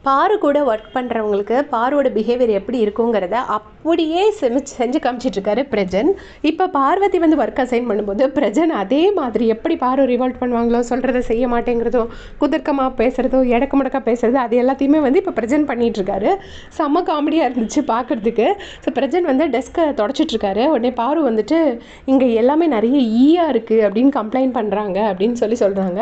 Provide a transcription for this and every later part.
பாரு கூட ஒர்க் பண்ணுறவங்களுக்கு பாருவோட பிஹேவியர் எப்படி இருக்குங்கிறத அப்படியே செஞ்சு காமிச்சிட்ருக்காரு பிரஜன். இப்போ பார்வதி வந்து ஒர்க் அசைன் பண்ணும்போது பிரஜன் அதே மாதிரி எப்படி பாரு ரிவால்ட் பண்ணுவாங்களோ, சொல்கிறத செய்ய மாட்டேங்கிறதோ, குதர்க்கமாக பேசுகிறதோ, எடக்கு முடக்கா பேசுகிறது, அது எல்லாத்தையுமே வந்து இப்போ பிரஜன் பண்ணிகிட்ருக்காரு. செம்ம காமெடியாக இருந்துச்சு பார்க்குறதுக்கு. ஸோ பிரஜன் வந்து டெஸ்க்கை தொடச்சிட்ருக்காரு. உடனே பாரு வந்துட்டு இங்கே எல்லாமே நிறைய ஈயாக இருக்குது அப்படின்னு கம்ப்ளைண்ட் பண்ணுறாங்க அப்படின்னு சொல்கிறாங்க.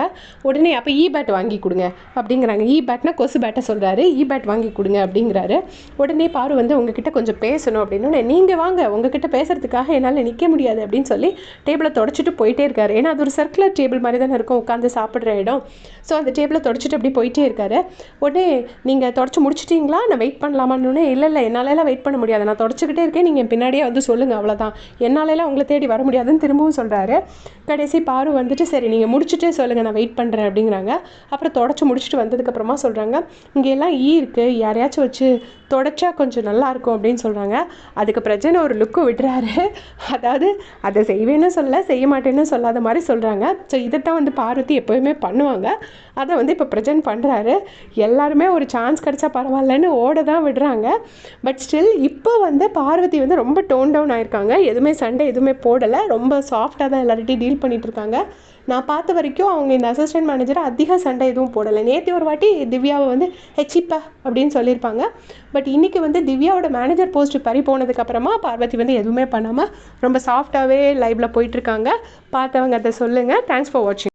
உடனே அப்போ பேட் வாங்கி கொடுங்க அப்படிங்கிறாங்க. பேட்னா கொசு பேட்டை சொல்கிறாரு. பேட் வாங்கி கொடுங்க அப்படிங்கிறாரு. உடனே பாரு வந்து உங்ககிட்ட கொஞ்சம் பேசணும் அப்படின்னு, நீங்கள் வாங்க, உங்ககிட்ட பேசுறதுக்காக என்னால் நிற்க முடியாது அப்படின்னு சொல்லி டேபிளை தொடச்சிட்டு போயிட்டே இருக்காரு. ஏன்னா அது ஒரு சர்க்குலர் டேபிள் மாதிரி தானே இருக்கும், உட்காந்து சாப்பிட்ற இடம். ஸோ அந்த டேபிளை தொடச்சிட்டு அப்படி போயிட்டே இருக்காரு. உடனே நீங்கள் தொடச்சி முடிச்சிட்டிங்களா, நான் வெயிட் பண்ணலாமான்னு, இல்லை என்னாலலாம் வெயிட் பண்ண முடியாது, நான் தொடச்சிக்கிட்டே இருக்கேன், நீங்கள் பின்னாடியே வந்து சொல்லுங்கள், அவ்வளோதான், என்னாலலாம் உங்களை தேடி வர முடியாதுன்னு திரும்பவும் சொல்கிறாரு. கடைசி பாரு வந்துட்டு சரி நீங்கள் முடிச்சுட்டே சொல்லுங்கள், நான் வெயிட் பண்ணுறேன் அப்படிங்கிறாங்க. அப்புறம் தொடச்சி முடிச்சுட்டு வந்ததுக்கப்புறமா சொல்கிறாங்க, இங்கே எல்லாம் இருக்குது, யாரையாச்சும் வச்சு தொடச்சா கொஞ்சம் நல்லாயிருக்கும் அப்படின்னு சொல்கிறாங்க. அதுக்கு பிரச்சனை ஒரு லுக்கு விடுறாரு. அதாவது அதை செய்வேன்னு சொல்ல, செய்ய மாட்டேன்னு சொல்லாத மாதிரி சொல்கிறாங்க. ஸோ இதைத்தான் வந்து பார்வதி எப்போயுமே பண்ணுவாங்க. அதை வந்து இப்போ ப்ரெசென்ட் பண்ணுறாரு. எல்லாருமே ஒரு சான்ஸ் கிடச்சா பரவாயில்லன்னு ஓட தான் விடுறாங்க. பட் ஸ்டில் இப்போ வந்து பார்வதி வந்து ரொம்ப டோன் டவுன் ஆகிருக்காங்க. எதுவுமே சண்டை எதுவுமே போடலை, ரொம்ப சாஃப்டாக தான் எல்லார்ட்டையும் டீல் பண்ணிகிட்ருக்காங்க. நான் பார்த்த வரைக்கும் அவங்க இந்த அசிஸ்டன்ட் மேனேஜரை அதிக சண்டை எதுவும் போடலை. நேற்று ஒரு வாட்டி திவ்யாவை வந்து ஹெச்சிப்பா அப்படின்னு சொல்லியிருப்பாங்க. பட் இன்றைக்கி வந்து திவ்யாவோட மேனேஜர் போஸ்ட் பறி போனதுக்கப்புறமா பார்வதி வந்து எதுவுமே பண்ணாமல் ரொம்ப சாஃப்டாகவே லைவில் போயிட்டுருக்காங்க. பார்த்தவங்க அதை சொல்லுங்கள். தேங்க்ஸ் ஃபார் வாட்சிங்.